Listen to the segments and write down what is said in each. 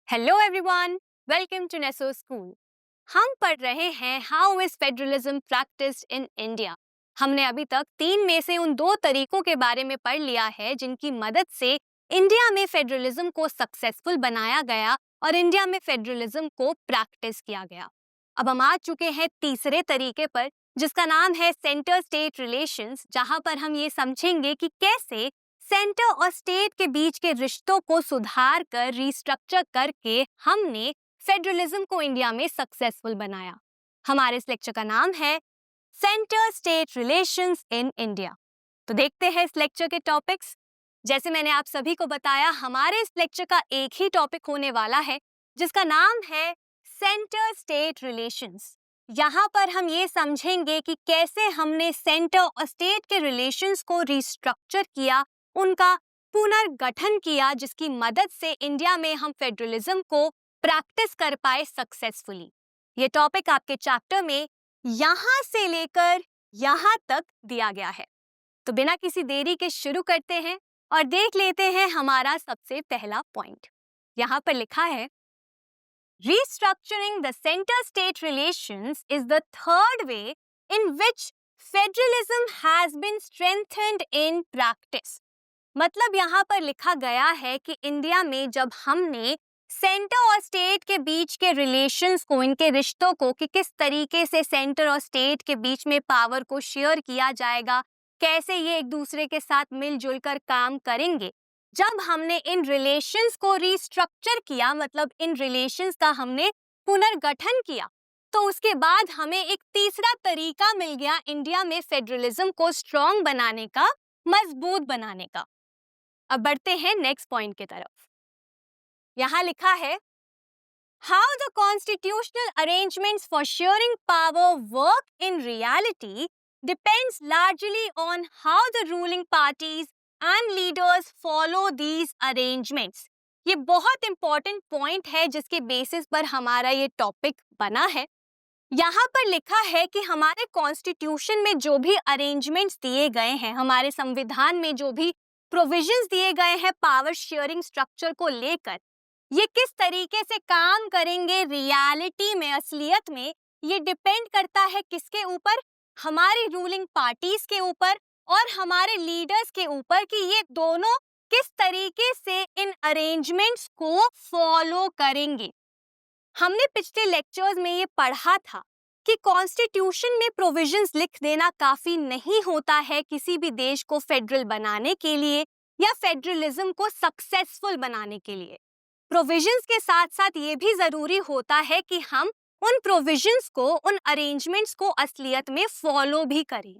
Hello everyone, welcome to Neso school. हम पढ़ रहे हैं how is federalism practised in India. हमने अभी तक तीन में से उन दो तरीकों के बारे में पढ़ लिया है जिनकी मदद से इंडिया में फेडरलिज्म को सक्सेसफुल बनाया गया और इंडिया में फेडरलिज्म को प्रैक्टिस किया गया। अब हम आ चुके हैं तीसरे तरीके पर, जिसका नाम है सेंटर स्टेट रिलेशंस, जहां पर हम ये समझेंगे कि कैसे सेंटर और स्टेट के बीच के रिश्तों को सुधार कर रिस्ट्रक्चर करके हमने फेडरलिज्म को इंडिया में सक्सेसफुल बनाया। हमारे इस लेक्चर का नाम है centre state relations in India. तो देखते हैं इस लेक्चर के टॉपिक्स। जैसे मैंने आप सभी को बताया, हमारे इस लेक्चर का एक ही टॉपिक होने वाला है जिसका नाम है सेंटर स्टेट रिलेशंस। यहाँ पर हम ये समझेंगे कि कैसे हमने सेंटर और स्टेट के रिलेशंस को रिस्ट्रक्चर किया, उनका पुनर्गठन किया, जिसकी मदद से इंडिया में हम फेडरलिज्म को प्रैक्टिस कर पाए सक्सेसफुली। ये टॉपिक आपके चैप्टर में यहां से लेकर यहां तक दिया गया है। तो बिना किसी देरी के शुरू करते हैं और देख लेते हैं हमारा सबसे पहला पॉइंट। यहाँ पर लिखा है, Restructuring the center-state relations is the third way in which federalism has been strengthened in practice। मतलब यहाँ पर लिखा गया है कि इंडिया में जब हमने सेंटर और स्टेट के बीच के रिलेशंस को, इनके रिश्तों को, कि किस तरीके से सेंटर और स्टेट के बीच में पावर को शेयर किया जाएगा, कैसे ये एक दूसरे के साथ मिलजुल कर काम करेंगे, जब हमने इन रिलेशंस को रिस्ट्रक्चर किया, मतलब इन रिलेशंस का हमने पुनर्गठन किया, तो उसके बाद हमें एक तीसरा तरीका मिल गया इंडिया में फेडरलिज्म को स्ट्रॉन्ग बनाने का, मजबूत बनाने का। अब बढ़ते हैं नेक्स्ट पॉइंट की तरफ। यहाँ लिखा है, how the constitutional arrangements for sharing power work in reality depends largely on how the ruling parties and leaders follow these arrangements. ये बहुत इंपॉर्टेंट पॉइंट है जिसके बेसिस पर हमारा ये टॉपिक बना है। यहाँ पर लिखा है कि हमारे कॉन्स्टिट्यूशन में जो भी अरेंजमेंट्स दिए गए हैं, हमारे संविधान में जो भी प्रोविजंस दिए गए हैं पावर शेयरिंग स्ट्रक्चर को लेकर, ये किस तरीके से काम करेंगे रियलिटी में, असलियत में, ये डिपेंड करता है किसके ऊपर? हमारी रूलिंग पार्टीज के ऊपर और हमारे लीडर्स के ऊपर, कि ये दोनों किस तरीके से इन अरेंजमेंट्स को फॉलो करेंगे। हमने पिछले लेक्चर्स में ये पढ़ा था कि कॉन्स्टिट्यूशन में प्रोविजंस लिख देना काफी नहीं होता है किसी भी देश को फेडरल बनाने के लिए या फेडरलिज्म को सक्सेसफुल बनाने के लिए। प्रोविजंस के साथ साथ ये भी जरूरी होता है कि हम उन प्रोविजंस को, उन अरेंजमेंट्स को असलियत में फॉलो भी करें।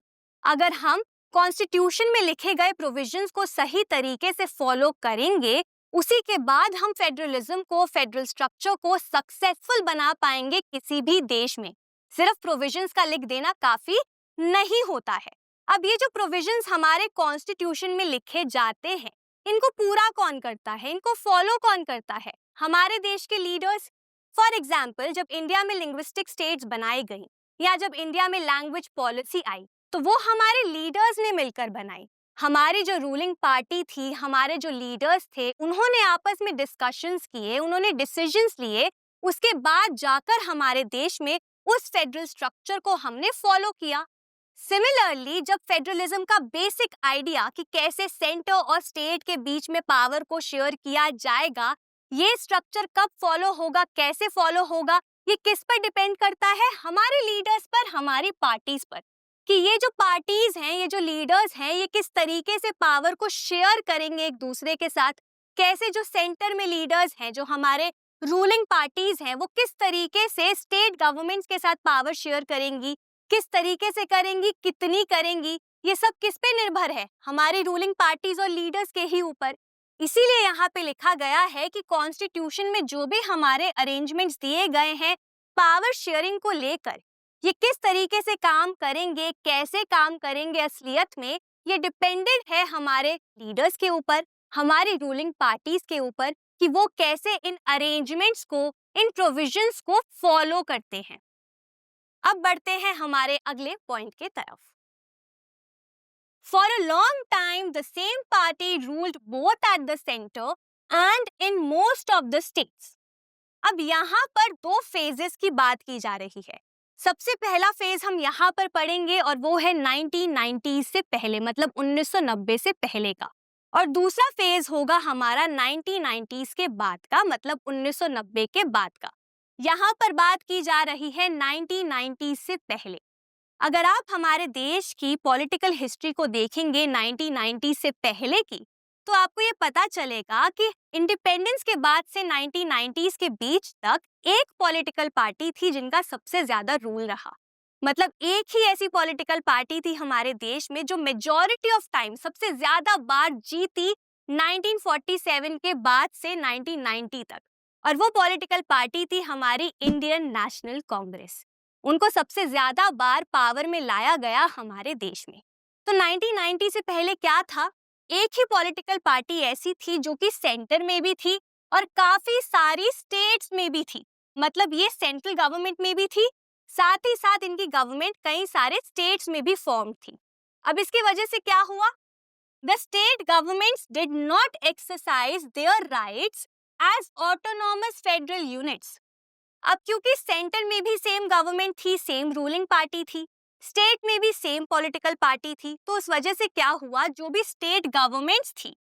अगर हम कॉन्स्टिट्यूशन में लिखे गए प्रोविजंस को सही तरीके से फॉलो करेंगे, उसी के बाद हम फेडरलिज्म को, फेडरल स्ट्रक्चर को सक्सेसफुल बना पाएंगे किसी भी देश में। सिर्फ प्रोविजंस का लिख देना काफी नहीं होता है। अब ये जो प्रोविजंस हमारे कॉन्स्टिट्यूशन में लिखे जाते हैं, इनको पूरा कौन करता है, इनको फॉलो कौन करता है? हमारे देश के लीडर्स। फॉर एग्जाम्पल, जब इंडिया में लिंग्विस्टिक स्टेट्स बनाई गई या जब इंडिया में लैंग्वेज पॉलिसी आई, तो वो हमारे लीडर्स ने मिलकर बनाई। हमारी जो रूलिंग पार्टी थी, हमारे जो लीडर्स थे, उन्होंने आपस में डिस्कशंस किए, उन्होंने डिसीजंस लिए, उसके बाद जाकर हमारे देश में उस फेडरल स्ट्रक्चर को हमने फॉलो किया। सिमिलरली, जब फेडरलिज्म का बेसिक आइडिया कि कैसे सेंटर और स्टेट के बीच में पावर को शेयर किया जाएगा, ये स्ट्रक्चर कब फॉलो होगा, कैसे फॉलो होगा, ये किस पर डिपेंड करता है? हमारे लीडर्स पर, हमारी पार्टीज पर, कि ये जो पार्टीज हैं, ये जो लीडर्स हैं, ये किस तरीके से पावर को शेयर करेंगे एक दूसरे के साथ। कैसे जो सेंटर में लीडर्स हैं, जो हमारे रूलिंग पार्टीज हैं, वो किस तरीके से स्टेट गवर्नमेंट्स के साथ पावर शेयर करेंगी, किस तरीके से करेंगी, कितनी करेंगी, ये सब किस पे निर्भर है? हमारी रूलिंग पार्टीज और लीडर्स के ही ऊपर। इसीलिए यहाँ पे लिखा गया है कि कॉन्स्टिट्यूशन में जो भी हमारे अरेंजमेंट्स दिए गए हैं पावर शेयरिंग को लेकर, ये किस तरीके से काम करेंगे, कैसे काम करेंगे असलियत में, ये डिपेंडेंट है हमारे लीडर्स के ऊपर, हमारी रूलिंग पार्टीज के ऊपर, कि वो कैसे इन अरेंजमेंट्स को, इन प्रोविजंस को फॉलो करते हैं। अब बढ़ते हैं हमारे अगले पॉइंट के तरफ। For a long time, the same party ruled both at the center and in most of the states. अब यहाँ पर दो फेजेस की बात की जा रही है। सबसे पहला फेज हम यहाँ पर पढ़ेंगे और वो है 1990 से पहले, मतलब 1990 से पहले का। और दूसरा फेज होगा हमारा 1990s के बाद का, मतलब 1990 के बाद का। यहाँ पर बात की जा रही है 1990 से पहले। अगर आप हमारे देश की पॉलिटिकल हिस्ट्री को देखेंगे 1990 से पहले की, तो आपको ये पता चलेगा कि इंडिपेंडेंस के बाद से 1990s के बीच तक एक पॉलिटिकल पार्टी थी जिनका सबसे ज्यादा रूल रहा। मतलब एक ही ऐसी पॉलिटिकल पार्टी थी हमारे देश में जो मेजॉरिटी ऑफ टाइम सबसे ज्यादा बार जीती 1947 के बाद से 1990 तक। और वो पॉलिटिकल पार्टी थी हमारी इंडियन नेशनल कांग्रेस। उनको सबसे ज्यादा बार पावर में लाया गया हमारे देश में। तो 1990 से पहले क्या था? एक ही पॉलिटिकल पार्टी ऐसी थी जो कि सेंटर में भी थी और काफी सारी स्टेट्स में भी थी। मतलब ये सेंट्रल गवर्नमेंट में भी थी, साथ ही साथ इनकी गवर्नमेंट कई सारे स्टेट्स में भी फॉर्म थी। अब इसकी वजह से क्या हुआ? The state governments did not exercise their rights as autonomous federal units. अब क्योंकि सेंटर में भी सेम गवर्नमेंट थी, सेम रूलिंग पार्टी थी, स्टेट में भी सेम पॉलिटिकल पार्टी थी, तो उस वजह से क्या हुआ, जो भी स्टेट गवर्नमेंट्स थी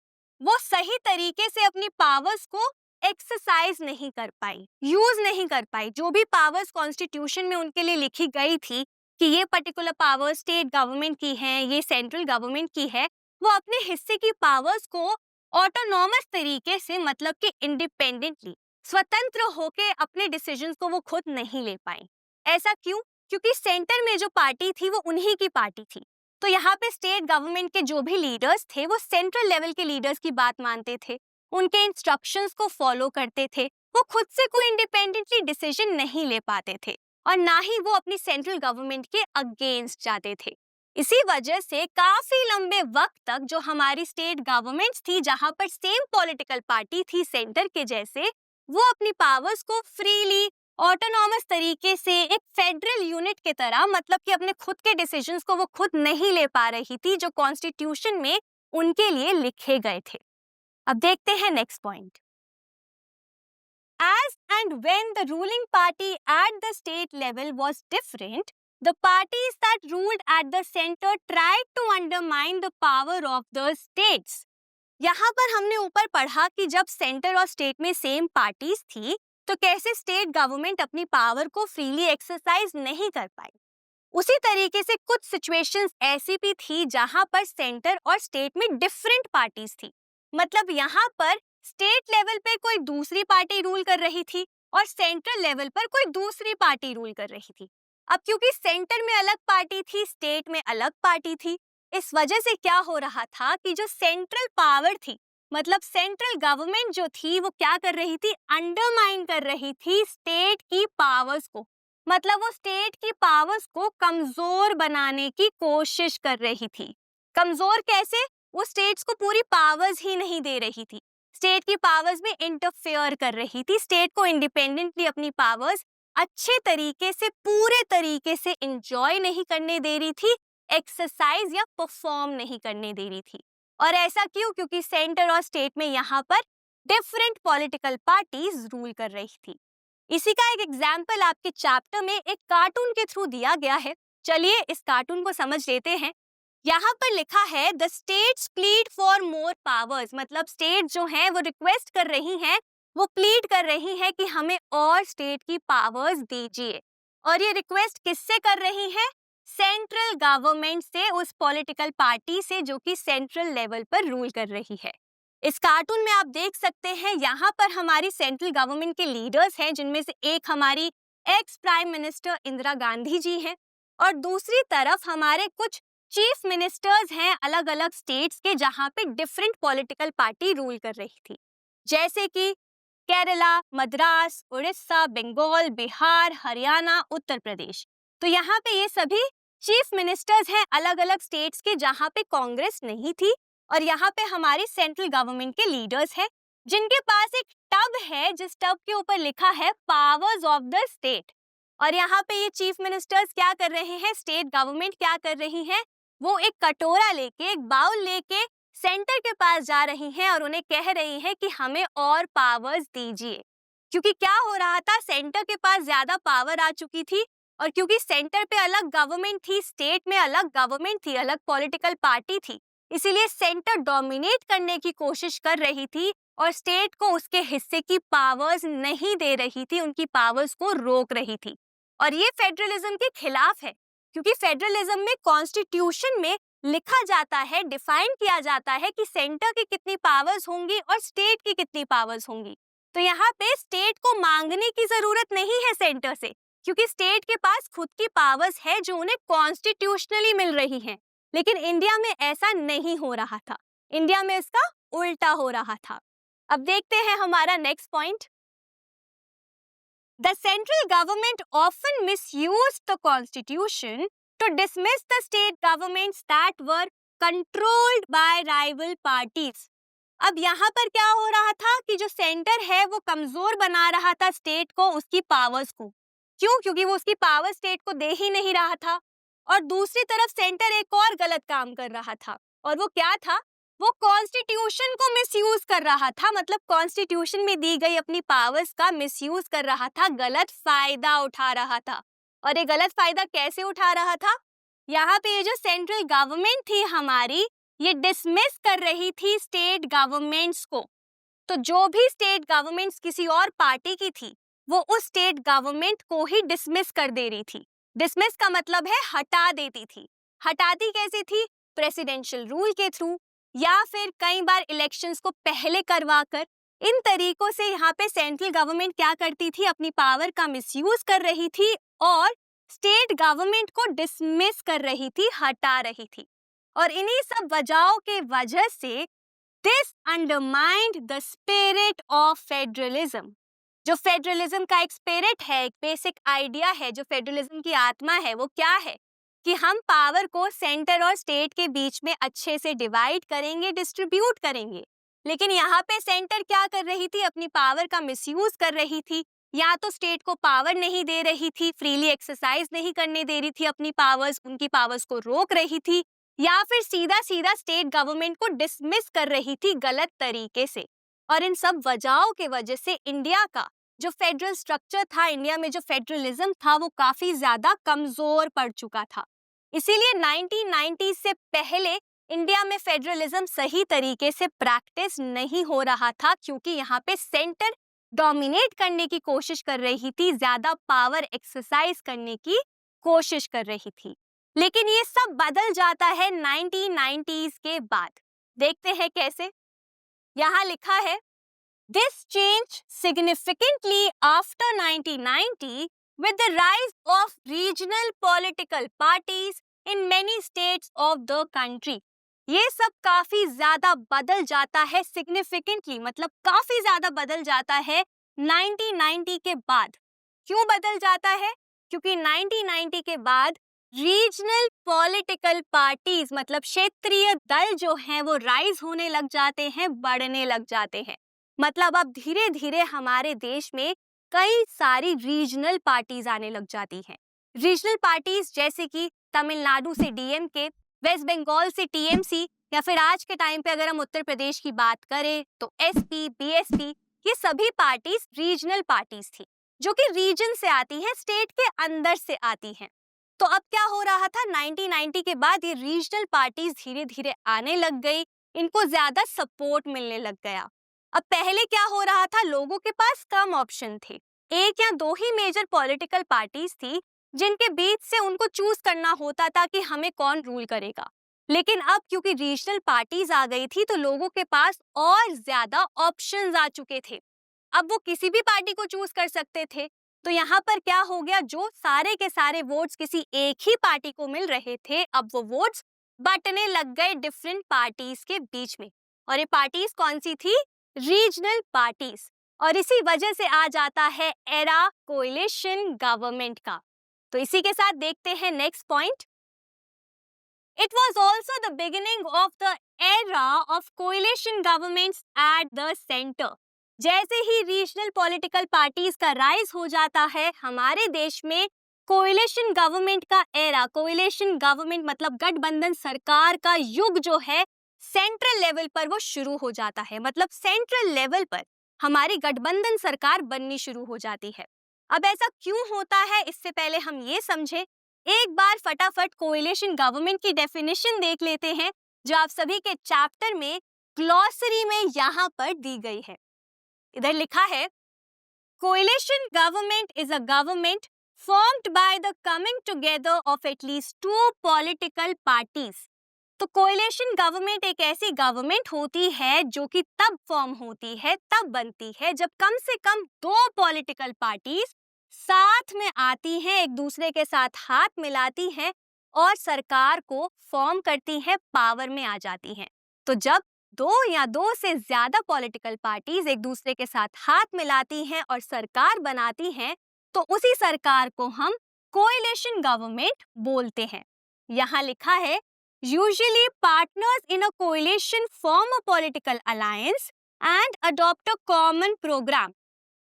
वो सही तरीके से अपनी पावर्स को एक्सरसाइज नहीं कर पाई, यूज नहीं कर पाई। जो भी पावर्स कॉन्स्टिट्यूशन में उनके लिए लिखी गई थी कि ये पर्टिकुलर पावर स्टेट गवर्नमेंट की है, ये सेंट्रल गवर्नमेंट की है, वो अपने हिस्से की पावर्स को ऑटोनॉमस तरीके से, मतलब कि इंडिपेंडेंटली, स्वतंत्र होके अपने डिसीजंस को वो खुद नहीं ले पाई। ऐसा क्यों? क्योंकि सेंटर में जो पार्टी थी वो उन्हीं की पार्टी थी। तो यहाँ पे स्टेट गवर्नमेंट के जो भी लीडर्स थे वो सेंट्रल लेवल के लीडर्स की बात मानते थे, उनके इंस्ट्रक्शंस को फॉलो करते थे। वो खुद से कोई इंडिपेंडेंटली डिसीजन नहीं ले पाते थे और ना ही वो अपनी सेंट्रल गवर्नमेंट के अगेंस्ट जाते थे। इसी वजह से काफी लंबे वक्त तक जो हमारी स्टेट गवर्नमेंट्स थी, जहां पर सेम पॉलिटिकल पार्टी थी सेंटर के जैसे, वो अपनी पावर्स को फ्रीली ऑटोनॉमस तरीके से एक फेडरल यूनिट की तरह, मतलब कि अपने खुद के डिसीजंस को वो खुद नहीं ले पा रही थी जो कॉन्स्टिट्यूशन में उनके लिए लिखे गए थे। अब देखते हैं next point. As and when the ruling party at the state level was different, the parties that ruled at the center tried to undermine the power of the states. यहाँ पर हमने ऊपर पढ़ा कि जब सेंटर और स्टेट में same parties थी तो कैसे स्टेट गवर्नमेंट अपनी पावर को फ्रीली एक्सरसाइज नहीं कर पाई। उसी तरीके से कुछ सिचुएशंस ऐसी भी थी जहां पर सेंटर और स्टेट में डिफरेंट पार्टीज थी। मतलब यहाँ पर स्टेट लेवल पे कोई दूसरी पार्टी रूल कर रही थी और सेंट्रल लेवल पर कोई दूसरी पार्टी रूल कर रही थी। अब क्योंकि सेंटर में अलग पार्टी थी, स्टेट में अलग पार्टी थी, इस वजह से क्या हो रहा था कि जो सेंट्रल पावर थी, मतलब सेंट्रल गवर्नमेंट जो थी, वो क्या कर रही थी, अंडरमाइन कर रही थी स्टेट की पावर्स को। मतलब वो स्टेट की पावर्स को कमजोर बनाने की कोशिश कर रही थी। कमजोर कैसे? वो स्टेट्स को पूरी पावर्स ही नहीं दे रही थी, स्टेट की पावर्स में इंटरफेयर कर रही थी, स्टेट को इंडिपेंडेंटली अपनी पावर्स अच्छे तरीके से, पूरे तरीके से इंजॉय नहीं करने दे रही थी, एक्सरसाइज या परफॉर्म नहीं करने दे रही थी। और ऐसा क्यों? क्योंकि सेंटर और स्टेट में यहाँ पर डिफरेंट पॉलिटिकल पार्टीज रूल कर रही थी। इसी का एक एग्जाम्पल आपके चैप्टर में एक कार्टून के थ्रू दिया गया है। चलिए इस कार्टून को समझ लेते हैं। यहाँ पर लिखा है the states plead for more powers, मतलब स्टेट जो है वो रिक्वेस्ट कर रही हैं, वो प्लीड कर रही है कि हमें और स्टेट की पावर्स दीजिए। और ये रिक्वेस्ट किससे कर रही है? सेंट्रल गवर्नमेंट से, उस पॉलिटिकल पार्टी से जो कि सेंट्रल लेवल पर रूल कर रही है। इस कार्टून में आप देख सकते हैं यहाँ पर हमारी सेंट्रल गवर्नमेंट के लीडर्स हैं, जिनमें से एक हमारी ex prime minister Indira Gandhi ji हैं और दूसरी तरफ हमारे कुछ चीफ मिनिस्टर्स हैं अलग अलग स्टेट्स के, जहां पे डिफरेंट पॉलिटिकल पार्टी रूल कर रही थी, जैसे कि केरला, मद्रास, उड़ीसा, बंगाल, बिहार, हरियाणा, उत्तर प्रदेश। तो यहाँ पे ये सभी चीफ मिनिस्टर्स हैं अलग अलग स्टेट्स के, जहां पे कांग्रेस नहीं थी। और यहाँ पे हमारी सेंट्रल गवर्नमेंट के लीडर्स हैं जिनके पास एक टब है, जिस टब के ऊपर लिखा है पावर्स ऑफ द स्टेट। और यहाँ पे ये चीफ मिनिस्टर्स क्या कर रहे हैं, स्टेट गवर्नमेंट क्या कर रही है, वो एक कटोरा लेके, एक बाउल लेके सेंटर के पास जा रही हैं और उन्हें कह रही है कि हमें और पावर्स दीजिए। क्योंकि क्या हो रहा था, सेंटर के पास ज्यादा पावर आ चुकी थी और क्योंकि सेंटर पे अलग गवर्नमेंट थी, स्टेट में अलग गवर्नमेंट थी, अलग पॉलिटिकल पार्टी थी, इसीलिए सेंटर डोमिनेट करने की कोशिश कर रही थी और स्टेट को उसके हिस्से की पावर्स नहीं दे रही थी, उनकी पावर्स को रोक रही थी। और ये फेडरलिज्म के खिलाफ है, क्योंकि फेडरलिज्म में कॉन्स्टिट्यूशन में लिखा जाता है, डिफाइन किया जाता है कि सेंटर की कितनी पावर्स होंगी और स्टेट की कितनी पावर्स होंगी। तो यहाँ पे स्टेट को मांगने की जरूरत नहीं है सेंटर से, क्योंकि स्टेट के पास खुद की पावर्स है जो उन्हें कॉन्स्टिट्यूशनली मिल रही हैं। लेकिन इंडिया में ऐसा नहीं हो रहा था, इंडिया में इसका उल्टा हो रहा था। अब देखते हैं हमारा next point. The central government often misused the constitution to dismiss the state governments that were controlled by rival parties. अब यहाँ पर क्या हो रहा था कि जो सेंटर है वो कमजोर बना रहा था स्टेट को, उसकी पावर्स को। क्यों? क्योंकि वो उसकी पावर स्टेट को दे ही नहीं रहा था। और दूसरी तरफ सेंटर एक और गलत काम कर रहा था, और वो क्या था? वो कॉन्स्टिट्यूशन को मिसयूज कर रहा था, मतलब कॉन्स्टिट्यूशन में दी गई अपनी पावर्स का मिसयूज कर रहा था, गलत फायदा उठा रहा था। और ये गलत फायदा कैसे उठा रहा था? यहाँ पे ये जो सेंट्रल गवर्नमेंट थी हमारी, ये डिसमिस कर रही थी स्टेट गवर्नमेंट्स को। तो जो भी स्टेट गवर्नमेंट्स किसी और पार्टी की थी, वो उस स्टेट गवर्नमेंट को ही डिसमिस कर दे रही थी। डिसमिस का मतलब है हटा देती थी। हटाती कैसे थी? प्रेसिडेंशियल रूल के थ्रू, या फिर कई बार इलेक्शंस को पहले करवाकर। इन तरीकों से यहाँ पे सेंट्रल गवर्नमेंट क्या करती थी? अपनी पावर का मिसयूज कर रही थी और स्टेट गवर्नमेंट को डिसमिस कर रही थी, हटा रही थी। और इन्हीं सब वजहों के वजह से this undermined the spirit of federalism. जो फेडरलिज्म का एक स्पिरिट है, एक बेसिक आइडिया है, जो फेडरलिज्म की आत्मा है, वो क्या है? कि हम पावर को सेंटर और स्टेट के बीच में अच्छे से डिवाइड करेंगे, डिस्ट्रीब्यूट करेंगे। लेकिन यहाँ पे सेंटर क्या कर रही थी? अपनी पावर का मिसयूज कर रही थी। या तो स्टेट को पावर नहीं दे रही थी, फ्रीली एक्सरसाइज नहीं करने दे रही थी अपनी पावर्स, उनकी पावर्स को रोक रही थी, या फिर सीधा सीधा स्टेट गवर्नमेंट को डिसमिस कर रही थी गलत तरीके से। और इन सब वजहों के वजह से इंडिया का जो फेडरल स्ट्रक्चर था, इंडिया में जो फेडरलिज्म था, वो काफी ज्यादा कमजोर पड़ चुका था। इसीलिए 1990 से पहले इंडिया में फेडरलिज्म सही तरीके से प्रैक्टिस नहीं हो रहा था, क्योंकि यहाँ पे सेंटर डोमिनेट करने की कोशिश कर रही थी, ज्यादा पावर एक्सरसाइज करने की कोशिश कर रही थी। लेकिन ये सब बदल जाता है 1990s के बाद। देखते हैं कैसे। यहाँ लिखा है, This changed significantly after 1990 with the rise of regional political parties in many states of the country. ये सब काफी ज्यादा बदल जाता है, significantly मतलब काफी ज्यादा बदल जाता है 1990 के बाद। क्यों बदल जाता है? क्योंकि 1990 के बाद रीजनल पॉलिटिकल पार्टीज मतलब क्षेत्रीय दल जो हैं वो राइज होने लग जाते हैं, बढ़ने लग जाते हैं। मतलब अब धीरे धीरे हमारे देश में कई सारी रीजनल पार्टीज आने लग जाती हैं। रीजनल पार्टीज जैसे कि तमिलनाडु से डीएमके, वेस्ट बंगाल से टीएमसी, या फिर आज के टाइम पे अगर हम उत्तर प्रदेश की बात करें तो एसपी, बीएसपी, ये सभी पार्टीज रीजनल पार्टीज थी, जो कि रीजन से आती हैं, स्टेट के अंदर से आती हैं। तो अब क्या हो रहा था? 1990 के बाद ये रीजनल पार्टीज धीरे धीरे आने लग गई, इनको ज्यादा सपोर्ट मिलने लग गया। अब पहले क्या हो रहा था? लोगों के पास कम ऑप्शन थे, एक या दो ही मेजर पॉलिटिकल पार्टीज थी जिनके बीच से उनको चूज करना होता था कि हमें कौन रूल करेगा। लेकिन अब क्योंकि रीजनल पार्टीज आ गई थी तो लोगों के पास और ज्यादा ऑप्शंस आ चुके थे। अब वो किसी भी पार्टी को चूज कर सकते थे। तो यहाँ पर क्या हो गया? जो सारे के सारे वोट्स किसी एक ही पार्टी को मिल रहे थे, अब वो वोट्स बंटने लग गए डिफरेंट पार्टीज के बीच में। और ये पार्टीज कौन सी थी? Regional parties. और इसी वजह से आ जाता है एरा कोएलिशन गवर्नमेंट का। तो इसी के साथ देखते हैं next point. It was also the beginning of the era of coalition governments at the centre. जैसे ही रीजनल पॉलिटिकल पार्टीज का राइज हो जाता है हमारे देश में, कोएलिशन गवर्नमेंट का एरा, कोएलिशन गवर्नमेंट मतलब गठबंधन सरकार का युग जो है सेंट्रल लेवल पर वो शुरू हो जाता है। मतलब सेंट्रल लेवल पर हमारी गठबंधन सरकार बननी शुरू हो जाती है। अब ऐसा क्यों होता है, इससे पहले हम ये समझें, एक बार फटाफट कोएलिशन गवर्नमेंट की डेफिनेशन देख लेते हैं, जो आप सभी के चैप्टर में ग्लॉसरी में यहाँ पर दी गई है। इधर लिखा है, coalition government is a government formed by the coming together of at least two political parties. तो कोएलिशन गवर्नमेंट एक ऐसी गवर्नमेंट होती है जो कि तब फॉर्म होती है, तब बनती है जब कम से कम दो पॉलिटिकल पार्टीज साथ में आती हैं, एक दूसरे के साथ हाथ मिलाती हैं और सरकार को फॉर्म करती हैं, पावर में आ जाती हैं। तो जब दो या दो से ज्यादा पॉलिटिकल पार्टीज एक दूसरे के साथ हाथ मिलाती हैं और सरकार बनाती हैं, तो उसी सरकार को हम कोएलिशन गवर्नमेंट बोलते हैं। यहाँ लिखा है, usually partners in a coalition form a political alliance and adopt a common program.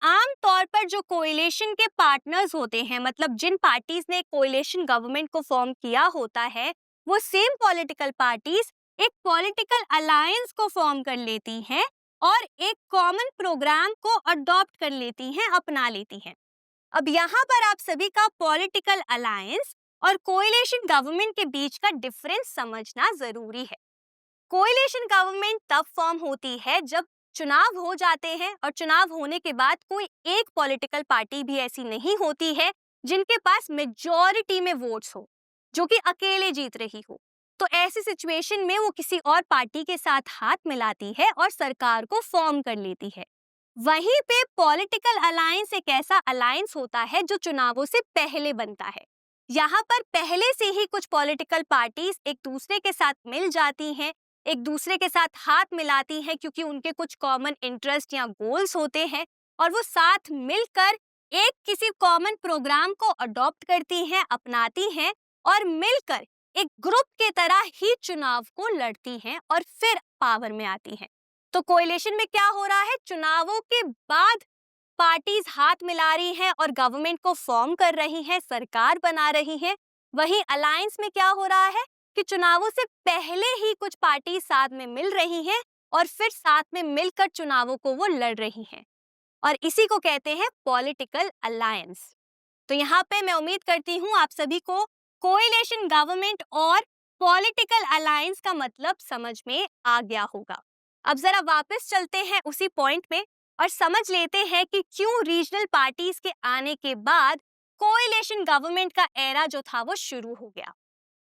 आम तौर पर जो कोएलिशन के पार्टनर्स होते हैं, मतलब जिन पार्टीज ने कोएलिशन गवर्नमेंट को फॉर्म किया होता है, वो सेम पॉलिटिकल पार्टीज एक पॉलिटिकल अलायंस को फॉर्म कर लेती हैं और एक कॉमन प्रोग्राम को अडॉप्ट कर लेती हैं, अपना लेती हैं। अब यहाँ पर आप सभी का पॉलिटिकल अलायंस और कोएलिशन गवर्नमेंट के बीच का डिफरेंस समझना जरूरी है। कोएलिशन गवर्नमेंट तब फॉर्म होती है जब चुनाव हो जाते हैं और चुनाव होने के बाद कोई एक पॉलिटिकल पार्टी भी ऐसी नहीं होती है जिनके पास मेजॉरिटी में वोट्स हो, जो कि अकेले जीत रही हो। तो ऐसी सिचुएशन में वो किसी और पार्टी के साथ हाथ मिलाती है और सरकार को फॉर्म कर लेती है। वहीं पे पॉलिटिकल अलायंस एक ऐसा अलायंस होता है जो चुनावों से पहले बनता है। यहाँ पर पहले से ही कुछ पॉलिटिकल पार्टीज एक दूसरे के साथ मिल जाती हैं, एक दूसरे के साथ हाथ मिलाती हैं क्योंकि उनके कुछ कॉमन इंटरेस्ट या गोल्स होते हैं और वो साथ मिलकर एक किसी कॉमन प्रोग्राम को अडॉप्ट करती हैं, अपनाती हैं और मिलकर एक ग्रुप के तरह ही चुनाव को लड़ती हैं और फिर पावर में आती हैं। तो कोएलिशन में क्या हो रहा है, चुनावों के बाद पार्टीज हाथ मिला रही हैं और गवर्नमेंट को फॉर्म कर रही हैं, सरकार बना रही हैं। वहीं अलायंस में क्या हो रहा है कि चुनावों से पहले ही कुछ पार्टी साथ में मिल रही हैं और फिर साथ में मिलकर चुनावों को वो लड़ रही हैं और इसी को कहते हैं पॉलिटिकल अलायंस। तो यहाँ पे मैं उम्मीद करती हूँ आप सभी को कोएलिशन गवर्नमेंट और पॉलिटिकल अलायंस का मतलब समझ में आ गया होगा। अब जरा वापस चलते हैं उसी पॉइंट में और समझ लेते हैं कि क्यों रीजनल पार्टीज के आने के बाद कोएलिशन गवर्नमेंट का एरा जो था वो शुरू हो गया।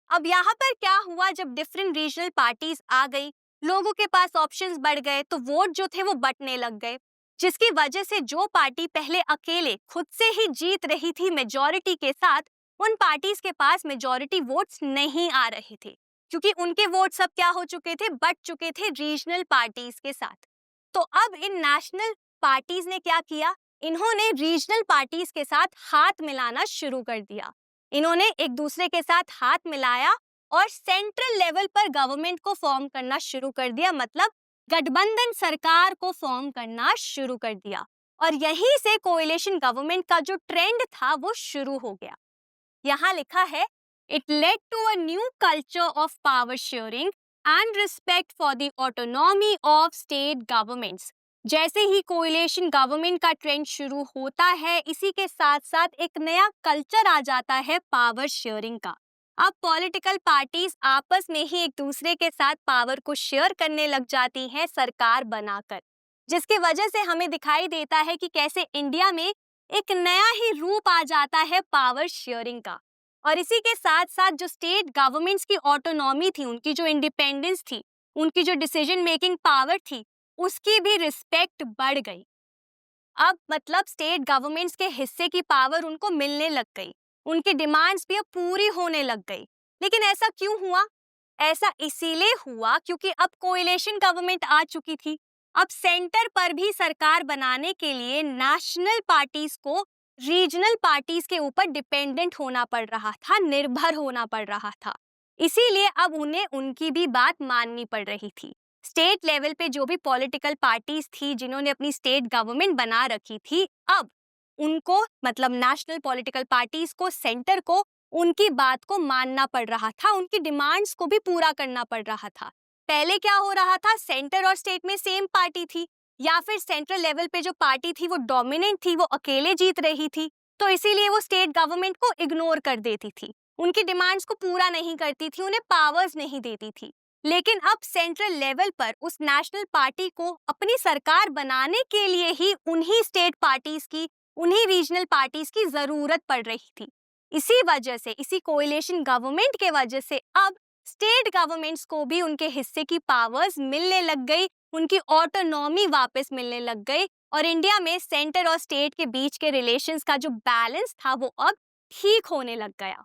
अब यहाँ पर क्या हुआ, जब डिफरेंट रीजनल पार्टीज आ गई, लोगों के पास ऑप्शंस बढ़ गए, तो वोट जो थे वो बंटने लग गए, जिसकी वजह से जो पार्टी पहले अकेले खुद से ही जीत रही थी मेजॉरिटी के साथ, उन पार्टीज के पास मेजॉरिटी वोट्स नहीं आ रहे थे क्योंकि उनके वोट सब क्या हो चुके थे, बट चुके थे रीजनल पार्टीज के साथ। तो अब इन नेशनल पार्टीज ने क्या किया, इन्होंने रीजनल पार्टीज के साथ हाथ मिलाना शुरू कर दिया। इन्होंने एक दूसरे के साथ हाथ मिलाया और सेंट्रल लेवल पर गवर्नमेंट को फॉर्म करना शुरू कर दिया, मतलब गठबंधन सरकार को फॉर्म करना शुरू कर दिया और यहीं से कोएलिशन गवर्नमेंट का जो ट्रेंड था वो शुरू हो गया। यहाँ लिखा है, it led to a new culture of power sharing and respect for the autonomy of state governments. जैसे ही कोएलिशन गवर्नमेंट का ट्रेंड शुरू होता है, इसी के साथ साथ एक नया कल्चर आ जाता है पावर शेयरिंग का। अब पॉलिटिकल पार्टीज आपस में ही एक दूसरे के साथ पावर को शेयर करने लग जाती हैं, सरकार बनाकर, जिसकी वजह से हमें दिखाई देता है कि कैसे इंडिया में एक नया ही रूप आ जाता है पावर शेयरिंग का। और इसी के साथ साथ जो स्टेट गवर्नमेंट्स की ऑटोनॉमी थी, उनकी जो इंडिपेंडेंस थी, उनकी जो डिसीजन मेकिंग पावर थी, उसकी भी रिस्पेक्ट बढ़ गई। अब मतलब स्टेट गवर्नमेंट्स के हिस्से की पावर उनको मिलने लग गई, उनकी डिमांड्स भी अब पूरी होने लग गई। लेकिन ऐसा क्यों हुआ? ऐसा इसीलिए हुआ क्योंकि अब कोएलिशन गवर्नमेंट आ चुकी थी। अब सेंटर पर भी सरकार बनाने के लिए नेशनल पार्टीज को रीजनल पार्टीज के ऊपर डिपेंडेंट होना पड़ रहा था, निर्भर होना पड़ रहा था। इसीलिए अब उन्हें उनकी भी बात माननी पड़ रही थी। स्टेट लेवल पे जो भी पॉलिटिकल पार्टीज थी जिन्होंने अपनी स्टेट गवर्नमेंट बना रखी थी, अब उनको मतलब नेशनल पॉलिटिकल पार्टीज को, सेंटर को उनकी बात को मानना पड़ रहा था, उनकी डिमांड्स को भी पूरा करना पड़ रहा था। पहले क्या हो रहा था, सेंटर और स्टेट में सेम पार्टी थी, या फिर सेंट्रल लेवल पे जो पार्टी थी वो डोमिनेंट थी, वो अकेले जीत रही थी, तो इसीलिए वो स्टेट गवर्नमेंट को इग्नोर कर देती थी, उनकी डिमांड्स को पूरा नहीं करती थी, उन्हें पावर्स नहीं देती थी। लेकिन अब सेंट्रल लेवल पर उस नेशनल पार्टी को अपनी सरकार बनाने के लिए ही उन्हीं स्टेट पार्टीज की, उन्हीं रीजनल पार्टीज की जरूरत पड़ रही थी। इसी वजह से, इसी कोएलिशन गवर्नमेंट के वजह से अब स्टेट गवर्नमेंट्स को भी उनके हिस्से की पावर्स मिलने लग गई, उनकी ऑटोनॉमी वापस मिलने लग गई, और इंडिया में सेंटर और स्टेट के बीच के रिलेशंस का जो बैलेंस था वो अब ठीक होने लग गया।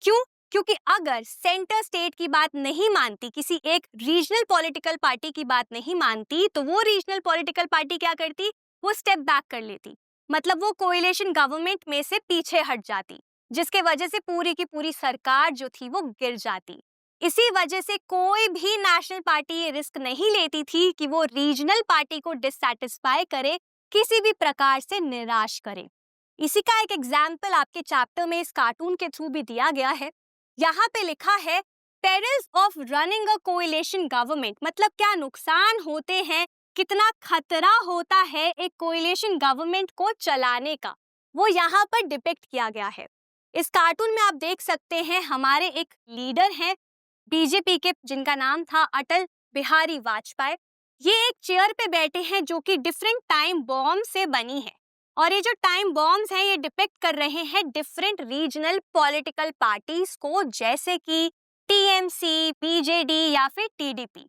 क्यों? क्योंकि अगर सेंटर स्टेट की बात नहीं मानती, किसी एक रीजनल पॉलिटिकल पार्टी की बात नहीं मानती, तो वो रीजनल पॉलिटिकल पार्टी क्या करती? वो स्टेप बैक कर लेती, मतलब वो कोएलिशन गवर्नमेंट में से पीछे हट जाती, जिसके वजह से पूरी की पूरी सरकार जो थी वो गिर जाती। इसी वजह से कोई भी नेशनल पार्टी ये रिस्क नहीं लेती थी कि वो रीजनल पार्टी को डिससैटिस्फाई करे, किसी भी प्रकार से निराश करे। इसी का एक एग्जाम्पल आपके चैप्टर में इस कार्टून के थ्रू भी दिया गया है। यहाँ पे लिखा है perils of running a coalition government, मतलब क्या नुकसान होते हैं, कितना खतरा होता है एक कोएलिशन गवर्नमेंट को चलाने का, वो यहाँ पर डिपिक्ट किया गया है। इस कार्टून में आप देख सकते हैं हमारे एक लीडर हैं बीजेपी के, जिनका नाम था अटल बिहारी वाजपेयी। ये एक चेयर पे बैठे हैं जो कि डिफरेंट टाइम बॉम्ब से बनी है, और ये जो टाइम बॉम्ब्स हैं ये डिपिक्ट कर रहे हैं डिफरेंट रीजनल पॉलिटिकल पार्टीज को, जैसे कि टीएमसी, बीजेडी या फिर टीडीपी।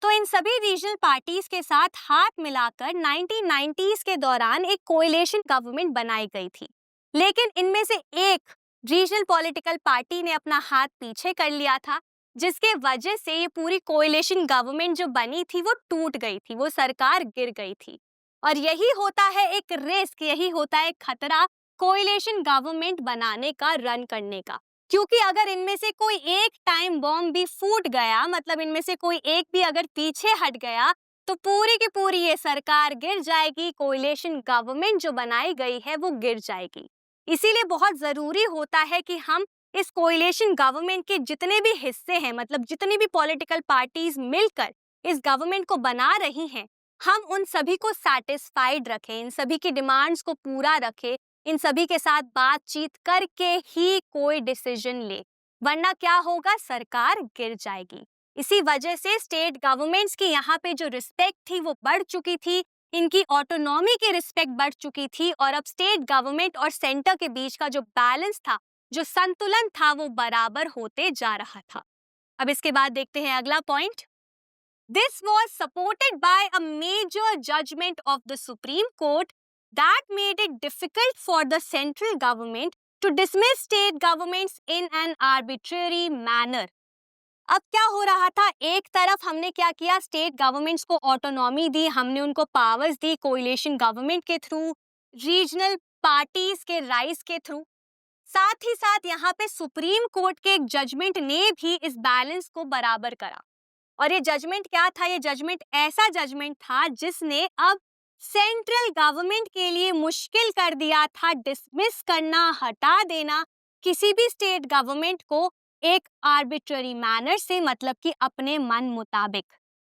तो इन सभी रीजनल पार्टीज के साथ हाथ मिलाकर 1990s के दौरान एक कोएलिशन गवर्नमेंट बनाई गई थी। लेकिन इनमें से एक रीजनल पॉलिटिकल पार्टी ने अपना हाथ पीछे कर लिया था, जिसके वजह से ये पूरी कोएलिशन गवर्नमेंट जो बनी थी वो टूट गई थी, वो सरकार गिर गई थी। और यही होता है एक रिस्क, यही होता है खतरा कोएलिशन गवर्नमेंट बनाने का, रन करने का। क्योंकि अगर इनमें से कोई एक टाइम बॉम्ब भी फूट गया, मतलब इनमें से कोई एक भी अगर पीछे हट गया, तो पूरी की पूरी ये सरकार गिर जाएगी, कोएलिशन गवर्नमेंट जो बनाई गई है वो गिर जाएगी। इसीलिए बहुत जरूरी होता है कि हम इस कोएलिशन गवर्नमेंट के जितने भी हिस्से हैं, मतलब जितनी भी पॉलिटिकल पार्टीज मिलकर इस गवर्नमेंट को बना रही हैं, हम उन सभी को सैटिस्फाइड रखें, इन सभी की डिमांड्स को पूरा रखें, इन सभी के साथ बातचीत करके ही कोई डिसीजन ले, वरना क्या होगा, सरकार गिर जाएगी। इसी वजह से स्टेट गवर्नमेंट्स की यहाँ पे जो रिस्पेक्ट थी वो बढ़ चुकी थी, इनकी ऑटोनॉमी की रिस्पेक्ट बढ़ चुकी थी, और अब स्टेट गवर्नमेंट और सेंटर के बीच का जो बैलेंस था, जो संतुलन था, वो बराबर होते जा रहा था। अब इसके बाद देखते हैं अगला point. This was supported by a major judgment of the Supreme Court that made it difficult for the central government to dismiss state governments in an arbitrary manner. अब क्या हो रहा था, एक तरफ हमने क्या किया, स्टेट गवर्नमेंट्स को ऑटोनॉमी दी, हमने उनको पावर्स दी कोएलिशन गवर्नमेंट के थ्रू, रीजनल पार्टीज के राइज के थ्रू। साथ ही साथ यहाँ पे सुप्रीम कोर्ट के एक जजमेंट ने भी इस बैलेंस को बराबर करा। और ये जजमेंट क्या था? ये जजमेंट ऐसा जजमेंट था जिसने अब सेंट्रल गवर्नमेंट के लिए मुश्किल कर दिया था डिसमिस करना, हटा देना किसी भी स्टेट गवर्नमेंट को एक आर्बिट्ररी मैनर से, मतलब कि अपने मन मुताबिक।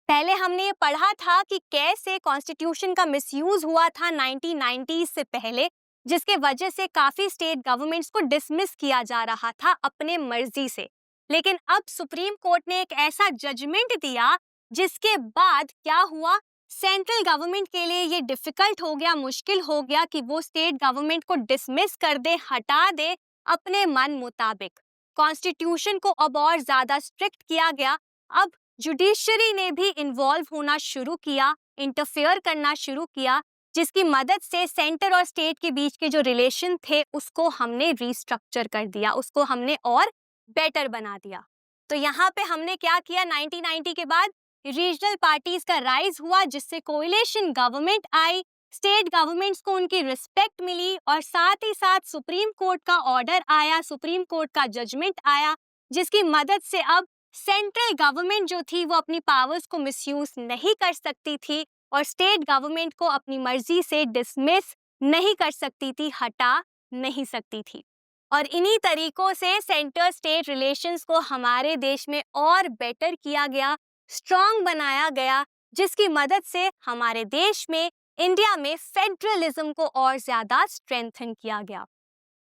पहले हमने ये पढ़ा था कि कैसे कॉन्स्टिट्यूशन का मिसयूज हुआ था 1990s से पहले, जिसके वजह से काफी स्टेट गवर्नमेंट्स को डिसमिस किया जा रहा था अपने मर्जी से। लेकिन अब सुप्रीम कोर्ट ने एक ऐसा जजमेंट दिया जिसके बाद क्या हुआ, सेंट्रल गवर्नमेंट के लिए ये डिफिकल्ट हो गया, मुश्किल हो गया कि वो स्टेट गवर्नमेंट को डिसमिस कर दे, हटा दे अपने मन मुताबिक। कॉन्स्टिट्यूशन को अब और ज्यादा स्ट्रिक्ट किया गया। अब जुडिशरी ने भी इन्वॉल्व होना शुरू किया, इंटरफेयर करना शुरू किया, जिसकी मदद से सेंटर और स्टेट के बीच के जो रिलेशन थे उसको हमने रीस्ट्रक्चर कर दिया, उसको हमने और बेटर बना दिया। तो यहाँ पे हमने क्या किया, 1990 के बाद रीजनल पार्टीज का राइज हुआ, जिससे कोएलिशन गवर्नमेंट आई, स्टेट गवर्नमेंट्स को उनकी रिस्पेक्ट मिली, और साथ ही साथ सुप्रीम कोर्ट का ऑर्डर आया, सुप्रीम कोर्ट का जजमेंट आया, जिसकी मदद से अब सेंट्रल गवर्नमेंट जो थी वो अपनी पावर्स को मिसयूज नहीं कर सकती थी, और स्टेट गवर्नमेंट को अपनी मर्जी से डिसमिस नहीं कर सकती थी, हटा नहीं सकती थी। और इन्हीं तरीकों से सेंटर स्टेट रिलेशंस को हमारे देश में और बेटर किया गया, स्ट्रॉन्ग बनाया गया, जिसकी मदद से हमारे देश में, इंडिया में फेडरलिज्म को और ज्यादा स्ट्रेंथन किया गया।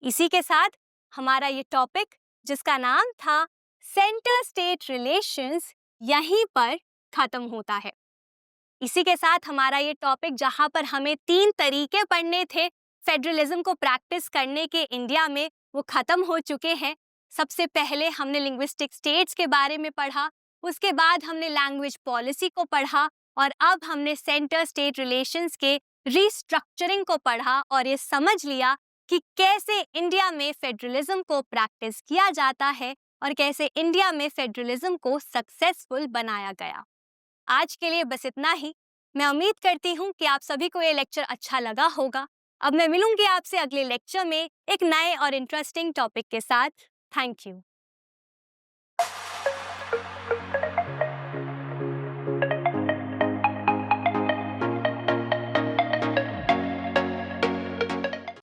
इसी के साथ हमारा ये टॉपिक, जिसका नाम था सेंटर स्टेट रिलेशंस, यहीं पर खत्म होता है। इसी के साथ हमारा ये टॉपिक, जहां पर हमें 3 तरीके पढ़ने थे फेडरलिज्म को प्रैक्टिस करने के इंडिया में, वो खत्म हो चुके हैं। सबसे पहले हमने लिंग्विस्टिक स्टेट्स के बारे में पढ़ा, उसके बाद हमने लैंग्वेज पॉलिसी को पढ़ा, और अब हमने सेंटर स्टेट रिलेशंस के रीस्ट्रक्चरिंग को पढ़ा और ये समझ लिया कि कैसे इंडिया में फेडरलिज्म को प्रैक्टिस किया जाता है और कैसे इंडिया में फेडरलिज्म को सक्सेसफुल बनाया गया। आज के लिए बस इतना ही। मैं उम्मीद करती हूँ कि आप सभी को ये लेक्चर अच्छा लगा होगा। अब मैं मिलूंगी आपसे अगले लेक्चर में एक नए और इंटरेस्टिंग टॉपिक के साथ। Thank you.